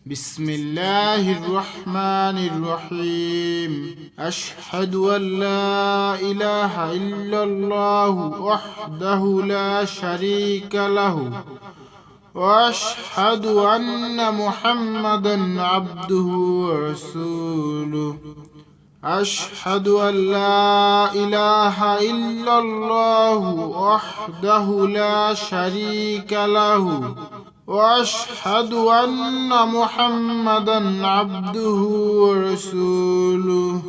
بسم الله الرحمن الرحيم أشهد أن لا إله إلا الله وحده لا شريك له وأشهد أن محمدا عبده ورسوله أشهد أن لا إله إلا الله وحده لا شريك له وأشهد أن محمدا عبده ورسوله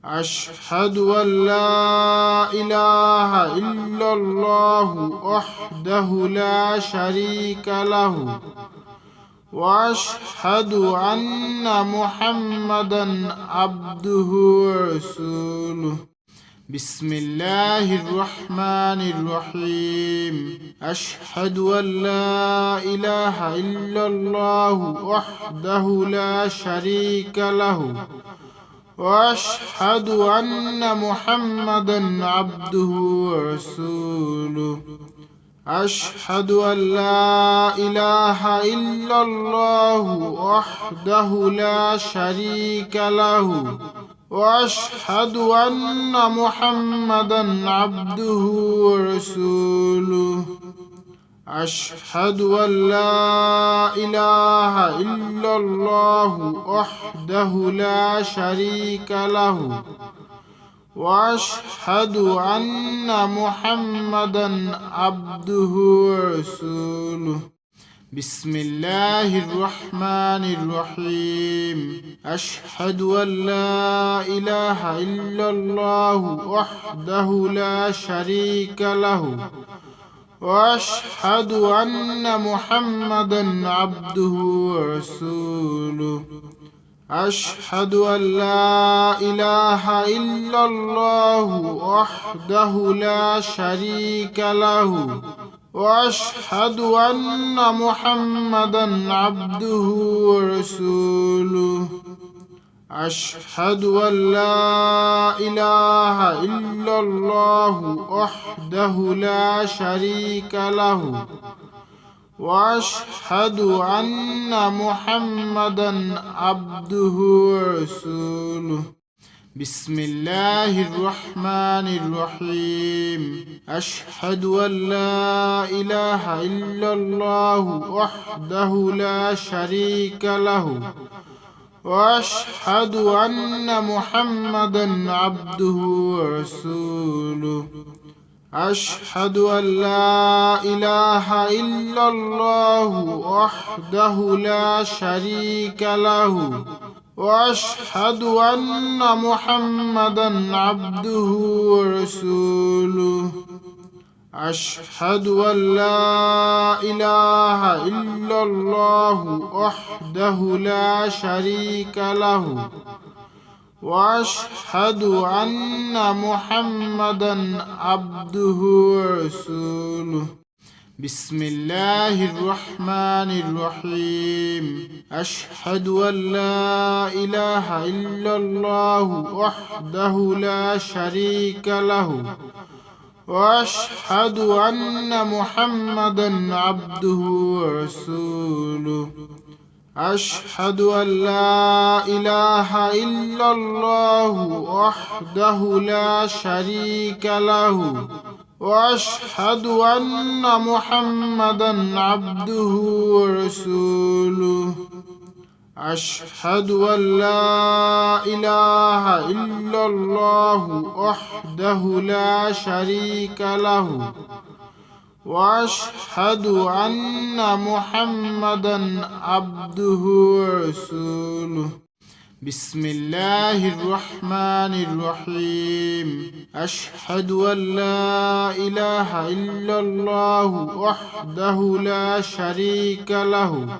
أشهد أن لا إله إلا الله وحده لا شريك له وأشهد أن محمدا عبده ورسوله بسم الله الرحمن الرحيم أشهد أن لا إله إلا الله وحده لا شريك له وأشهد أن محمدا عبده ورسوله أشهد أن لا إله إلا الله وحده لا شريك له وأشهد أن محمدا عبده ورسوله أشهد أن لا إله إلا الله وحده لا شريك له وأشهد أن محمدا عبده ورسوله بسم الله الرحمن الرحيم أشهد أن لا إله إلا الله وحده لا شريك له وأشهد أن محمدا عبده ورسوله أشهد أن لا إله إلا الله وحده لا شريك له وأشهد أن محمدا عبده ورسوله أشهد أن لا إله إلا الله وحده لا شريك له وأشهد أن محمدا عبده ورسوله بسم الله الرحمن الرحيم أشهد أن لا إله إلا الله وحده لا شريك له وأشهد أن محمدا عبده ورسوله أشهد أن لا إله إلا الله وحده لا شريك له وأشهد أن محمدا عبده ورسوله أشهد أن لا إله إلا الله وحده لا شريك له وأشهد أن محمدا عبده ورسوله بسم الله الرحمن الرحيم أشهد أن لا إله إلا الله وحده لا شريك له وأشهد أن محمدا عبده ورسوله أشهد أن لا إله إلا الله وحده لا شريك له وأشهد أن محمدا عبده ورسوله أشهد أن لا إله إلا الله وحده لا شريك له وأشهد أن محمدا عبده ورسوله بسم الله الرحمن الرحيم أشهد أن لا إله إلا الله وحده لا شريك له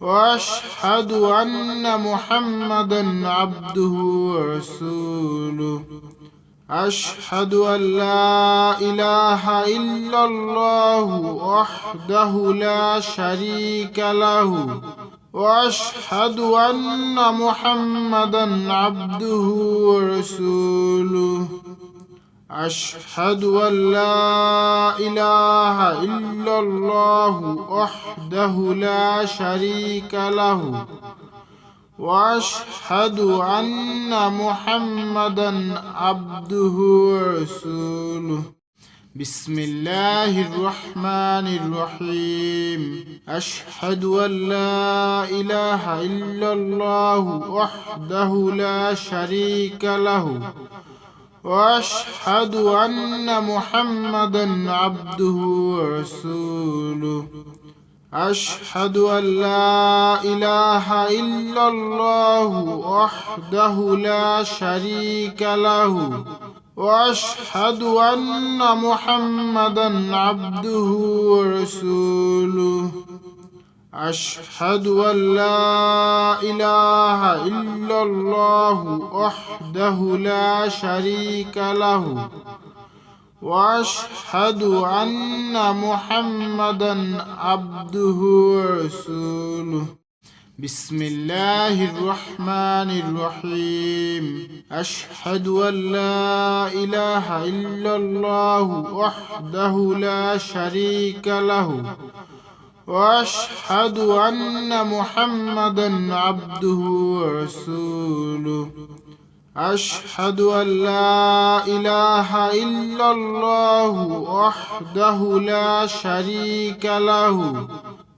وأشهد أن محمدا عبده ورسوله أشهد أن لا إله إلا الله وحده لا شريك له وأشهد أن محمدا عبده ورسوله أشهد أن لا إله إلا الله وحده لا شريك له وأشهد أن محمدا عبده ورسوله بسم الله الرحمن الرحيم أشهد أن لا إله إلا الله وحده لا شريك له وأشهد أن محمدا عبده ورسوله أشهد أن لا إله إلا الله وحده لا شريك له وأشهد أن محمدا عبده ورسوله أشهد أن لا إله إلا الله وحده لا شريك له وأشهد أن محمدا عبده ورسوله بسم الله الرحمن الرحيم أشهد أن لا إله إلا الله وحده لا شريك له وأشهد أن محمدا عبده ورسوله أشهد أن لا إله إلا الله وحده لا شريك له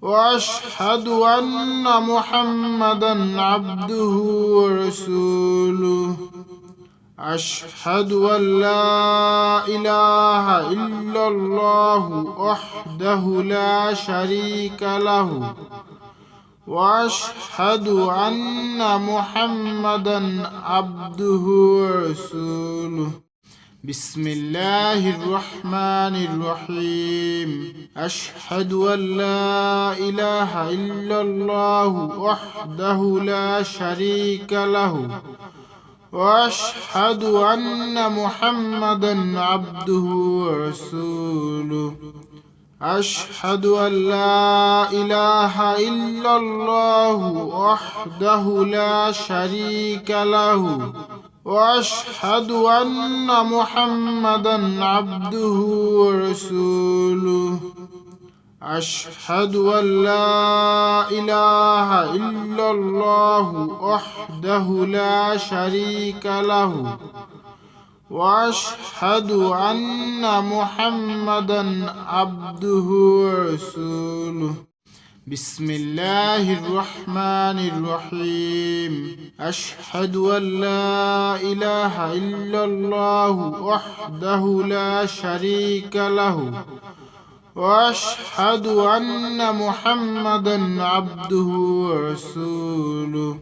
وأشهد أن محمدا عبده ورسوله أشهد أن لا إله إلا الله وحده لا شريك له وأشهد أن محمدا عبده ورسوله بسم الله الرحمن الرحيم أشهد أن لا إله إلا الله وحده لا شريك له وأشهد أن محمدا عبده ورسوله أشهد أن لا إله إلا الله وحده لا شريك له وأشهد أن محمدا عبده ورسوله أشهد أن لا إله إلا الله وحده لا شريك له وأشهد أن محمدا عبده ورسوله بسم الله الرحمن الرحيم أشهد أن لا إله إلا الله وحده لا شريك له وأشهد أن محمدا عبده ورسوله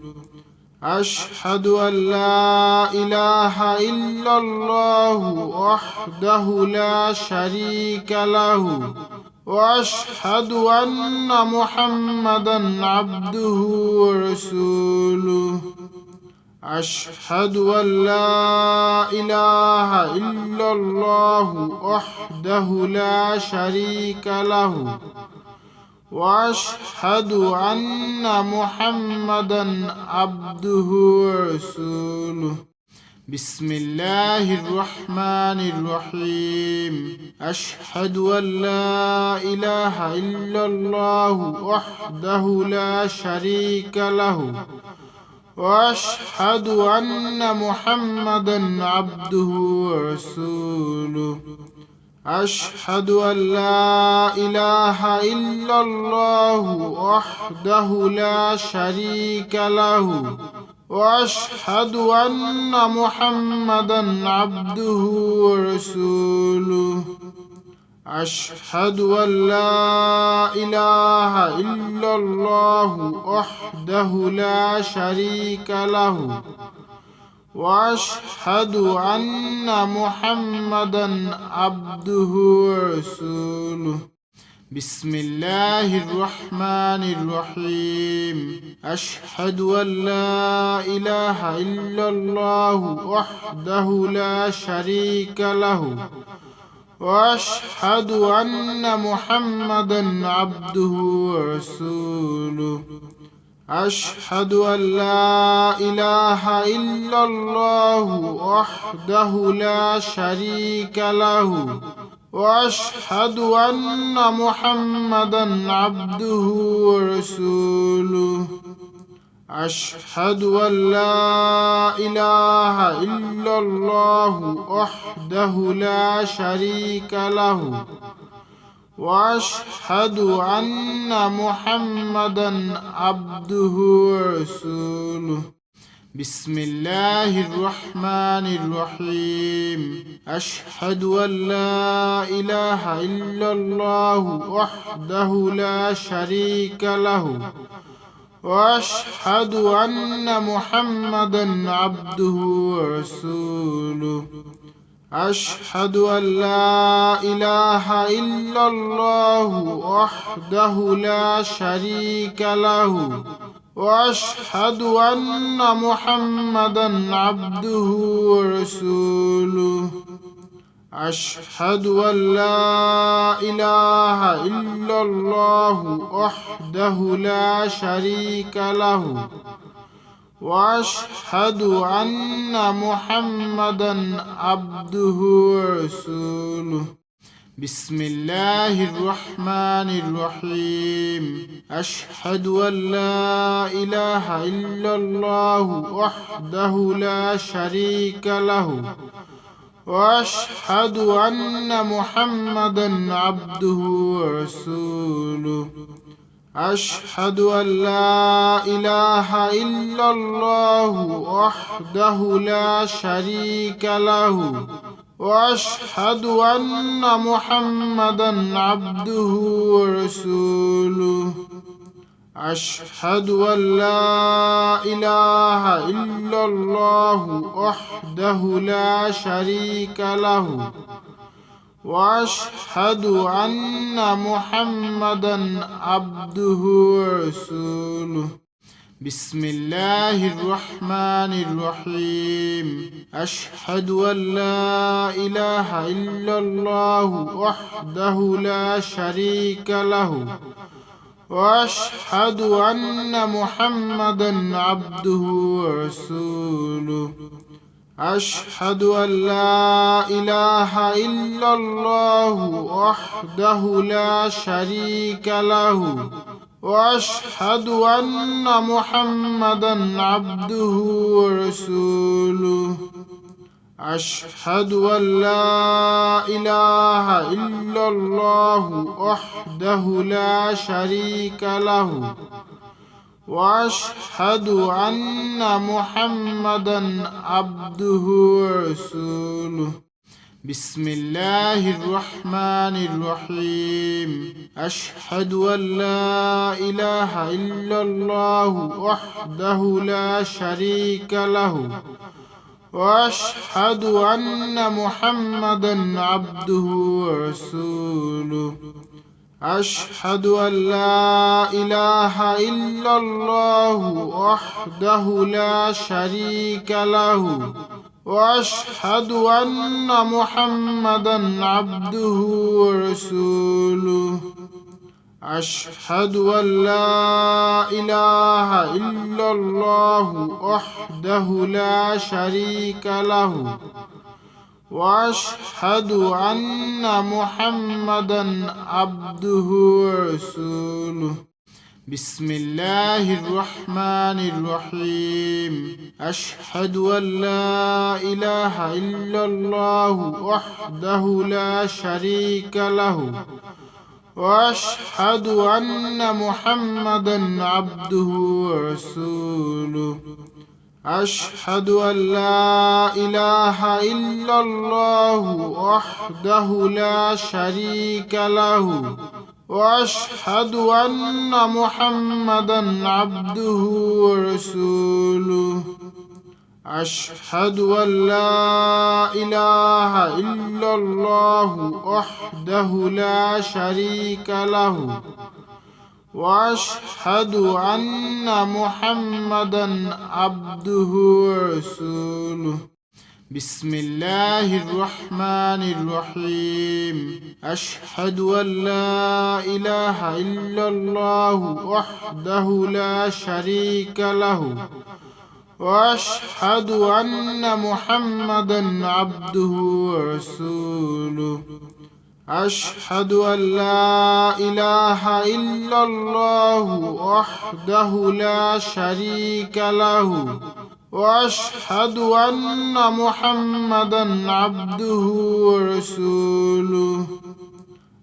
أشهد أن لا إله إلا الله وحده لا شريك له وأشهد أن محمدا عبده ورسوله أشهد أن لا إله إلا الله وحده لا شريك له وأشهد أن محمدا عبده ورسوله بسم الله الرحمن الرحيم أشهد أن لا إله إلا الله وحده لا شريك له وأشهد أن محمدا عبده ورسوله أشهد أن لا إله إلا الله وحده لا شريك له وأشهد أن محمدا عبده ورسوله أشهد أن لا إله إلا الله وحده لا شريك له وأشهد أن محمدا عبده ورسوله بسم الله الرحمن الرحيم أشهد أن لا إله إلا الله وحده لا شريك له وأشهد أن محمدا عبده ورسوله أشهد أن لا إله إلا الله وحده لا شريك له وأشهد أن محمدا عبده ورسوله أشهد أن لا إله إلا الله وحده لا شريك له وأشهد أن محمدا عبده ورسوله بسم الله الرحمن الرحيم أشهد أن لا إله إلا الله وحده لا شريك له وأشهد أن محمدا عبده ورسوله أشهد أن لا إله إلا الله وحده لا شريك له وأشهد أن محمدا عبده ورسوله أشهد أن لا إله إلا الله وحده لا شريك له وأشهد أن محمدا عبده ورسوله بسم الله الرحمن الرحيم أشهد أن لا إله إلا الله وحده لا شريك له وأشهد أن محمدا عبده ورسوله أشهد أن لا إله إلا الله وحده لا شريك له وأشهد أن محمدا عبده ورسوله أشهد أن لا إله إلا الله وحده لا شريك له وأشهد أن محمدا عبده ورسوله بسم الله الرحمن الرحيم أشهد أن لا إله إلا الله وحده لا شريك له وأشهد أن محمدا عبده ورسوله أشهد أن لا إله إلا الله وحده لا شريك له وأشهد أن محمدا عبده ورسوله أشهد أن لا إله إلا الله وحده لا شريك له وأشهد أن محمدا عبده ورسوله بسم الله الرحمن الرحيم أشهد أن لا إله إلا الله وحده لا شريك له وأشهد أن محمدا عبده ورسوله أشهد أن لا إله إلا الله وحده لا شريك له وأشهد أن محمدا عبده ورسوله أشهد أن لا إله إلا الله وحده لا شريك له وأشهد أن محمدا عبده ورسوله بسم الله الرحمن الرحيم أشهد أن لا إله إلا الله وحده لا شريك له وأشهد أن محمدا عبده ورسوله أشهد أن لا إله إلا الله وحده لا شريك له وأشهد أن محمدا عبده ورسوله أشهد أن لا إله إلا الله وحده لا شريك له وأشهد أن محمدا عبده ورسوله بسم الله الرحمن الرحيم أشهد أن لا إله إلا الله وحده لا شريك له وأشهد أن محمدا عبده ورسوله أشهد أن لا إله إلا الله وحده لا شريك له وأشهد أن محمدا عبده ورسوله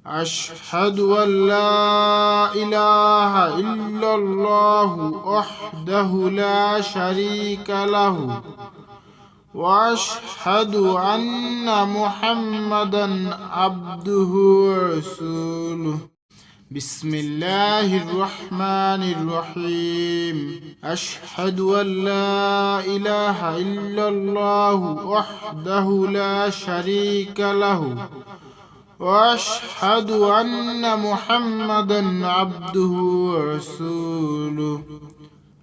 أشهد أن لا إله إلا الله وحده لا شريك له وأشهد أن محمدا عبده ورسوله بسم الله الرحمن الرحيم أشهد أن لا إله إلا الله وحده لا شريك له وأشهد أن محمدا عبده ورسوله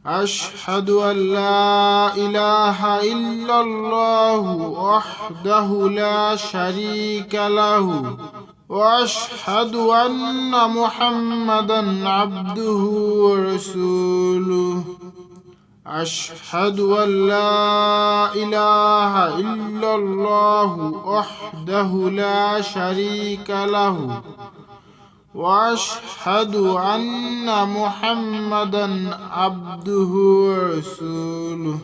أشهد أن لا إله إلا الله وحده لا شريك له وأشهد أن محمدا عبده ورسوله أشهد أن لا إله إلا الله وحده لا شريك له وأشهد أن محمدا عبده ورسوله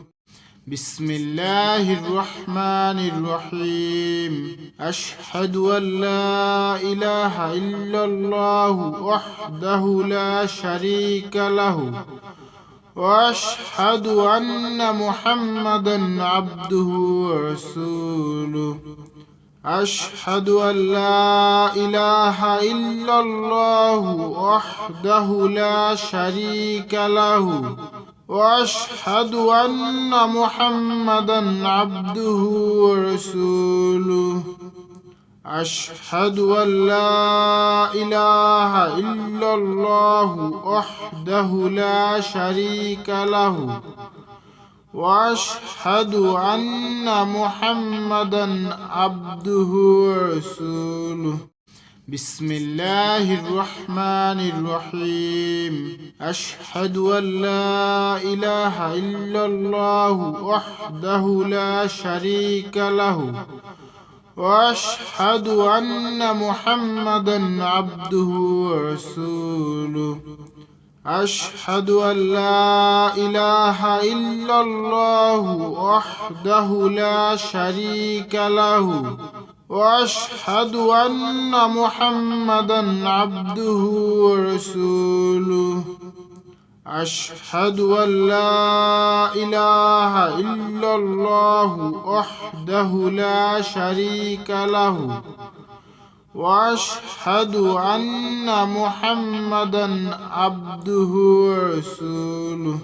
بسم الله الرحمن الرحيم أشهد أن لا إله إلا الله وحده لا شريك له وأشهد أن محمدا عبده ورسوله أشهد أن لا إله إلا الله وحده لا شريك له وأشهد أن محمدا عبده ورسوله أشهد أن لا إله إلا الله وحده لا شريك له وأشهد أن محمدا عبده ورسوله بسم الله الرحمن الرحيم أشهد أن لا إله إلا الله وحده لا شريك له وأشهد أن محمدا عبده ورسوله أشهد أن لا إله إلا الله وحده لا شريك له وأشهد أن محمدا عبده ورسوله أشهد أن لا إله إلا الله وحده لا شريك له وأشهد أن محمدا عبده ورسوله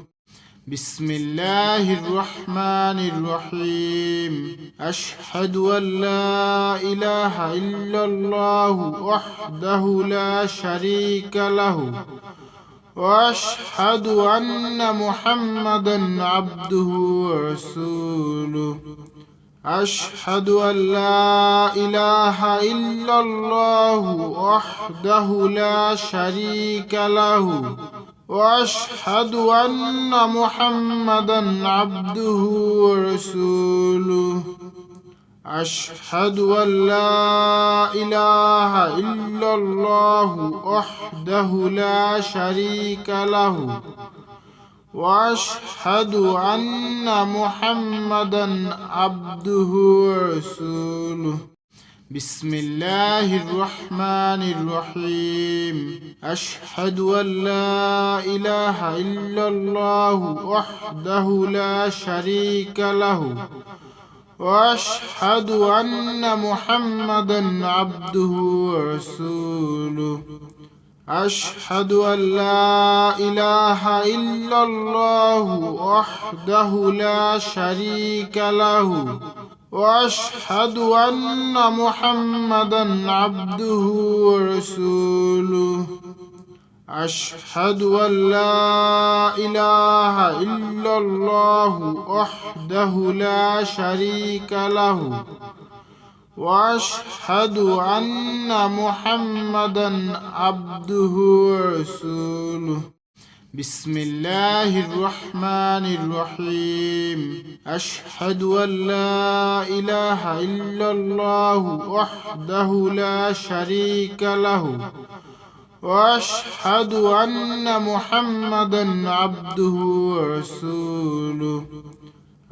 بسم الله الرحمن الرحيم أشهد أن لا إله إلا الله وحده لا شريك له وأشهد أن محمدا عبده ورسوله أشهد أن لا إله إلا الله وحده لا شريك له وأشهد أن محمدا عبده ورسوله أشهد أن لا إله إلا الله وحده لا شريك له وأشهد أن محمدا عبده ورسوله بسم الله الرحمن الرحيم أشهد أن لا إله إلا الله وحده لا شريك له وأشهد أن محمدا عبده ورسوله أشهد أن لا إله إلا الله وحده لا شريك له وأشهد أن محمدا عبده ورسوله أشهد أن لا إله إلا الله وحده لا شريك له وأشهد أن محمدا عبده ورسوله بسم الله الرحمن الرحيم أشهد أن لا إله إلا الله وحده لا شريك له وأشهد أن محمدا عبده ورسوله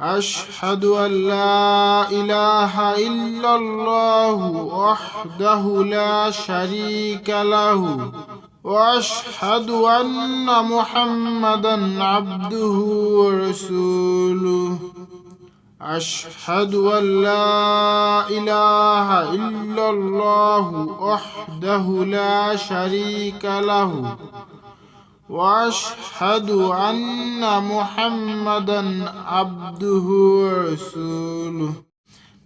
أشهد أن لا إله إلا الله وحده لا شريك له وأشهد أن محمدا عبده ورسوله أشهد أن لا إله إلا الله وحده لا شريك له وأشهد أن محمدا عبده ورسوله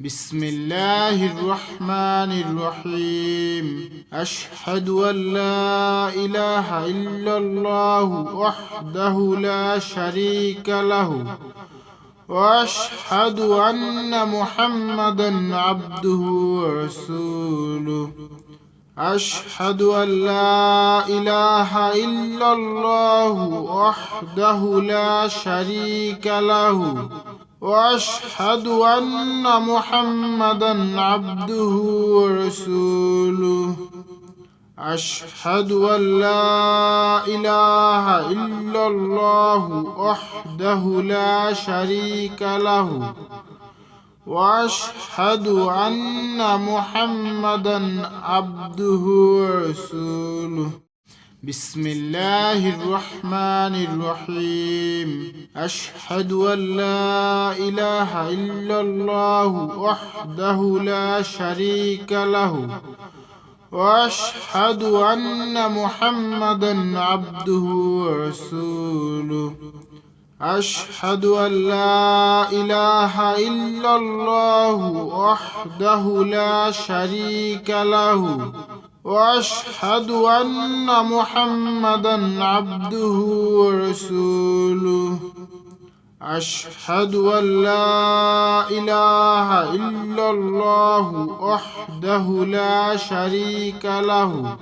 بسم الله الرحمن الرحيم أشهد أن لا إله إلا الله وحده لا شريك له وأشهد أن محمدا عبده ورسوله أشهد أن لا إله إلا الله وحده لا شريك له وأشهد أن محمدا عبده ورسوله أشهد أن لا إله إلا الله وحده لا شريك له وأشهد أن محمدا عبده ورسوله بسم الله الرحمن الرحيم أشهد أن لا إله إلا الله وحده لا شريك له وأشهد أن محمدا عبده ورسوله أشهد أن لا إله إلا الله وحده لا شريك له وأشهد أن محمدا عبده ورسوله أشهد أن لا إله إلا الله وحده لا شريك له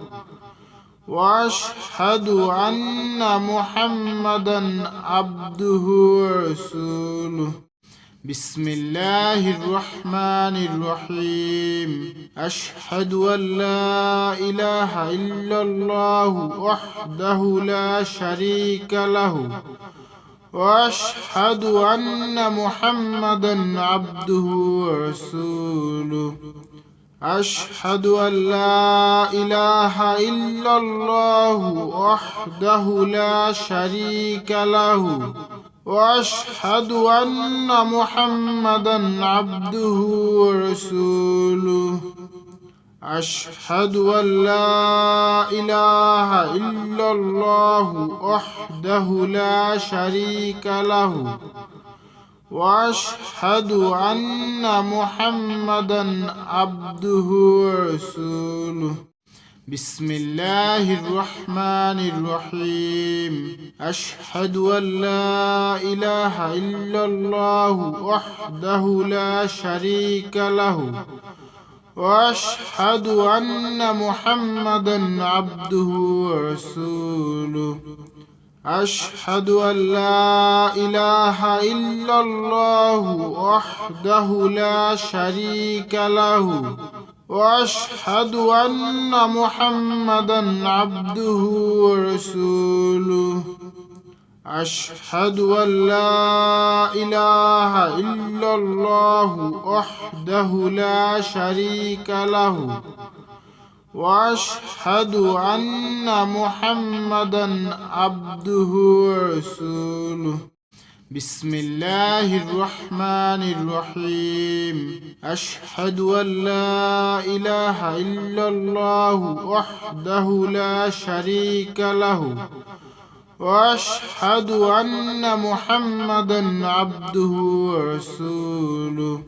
وأشهد أن محمدا عبده ورسوله بسم الله الرحمن الرحيم أشهد أن لا إله إلا الله وحده لا شريك له وأشهد أن محمدا عبده ورسوله أشهد أن لا إله إلا الله وحده لا شريك له وأشهد أن محمدا عبده ورسوله أشهد أن لا إله إلا الله وحده لا شريك له وأشهد أن محمدا عبده ورسوله بسم الله الرحمن الرحيم أشهد أن لا إله إلا الله وحده لا شريك له وأشهد أن محمدا عبده ورسوله أشهد أن لا إله إلا الله وحده لا شريك له وأشهد أن محمدا عبده ورسوله أشهد أن لا إله إلا الله وحده لا شريك له وأشهد أن محمدا عبده ورسوله بسم الله الرحمن الرحيم أشهد أن لا إله إلا الله وحده لا شريك له وأشهد أن محمدا عبده ورسوله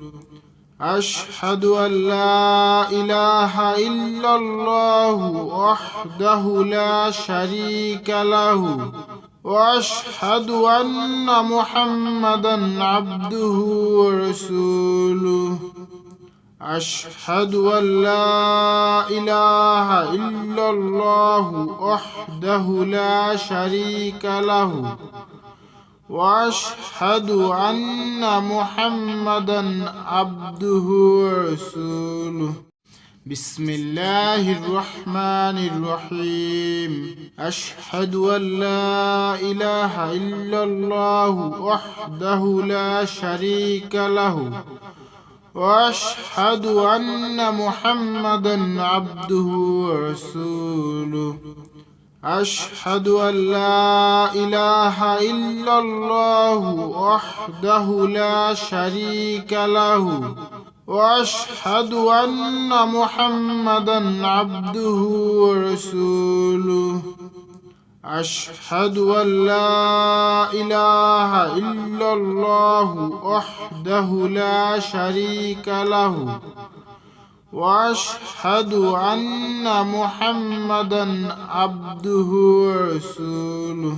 أشهد أن لا إله إلا الله وحده لا شريك له وأشهد أن محمدا عبده ورسوله أشهد أن لا إله إلا الله وحده لا شريك له وأشهد أن محمدا عبده ورسوله بسم الله الرحمن الرحيم أشهد أن لا إله إلا الله وحده لا شريك له وأشهد أن محمدا عبده ورسوله أشهد أن لا إله إلا الله وحده لا شريك له وأشهد أن محمدا عبده ورسوله أشهد أن لا إله إلا الله وحده لا شريك له وأشهد أن محمدا عبده ورسوله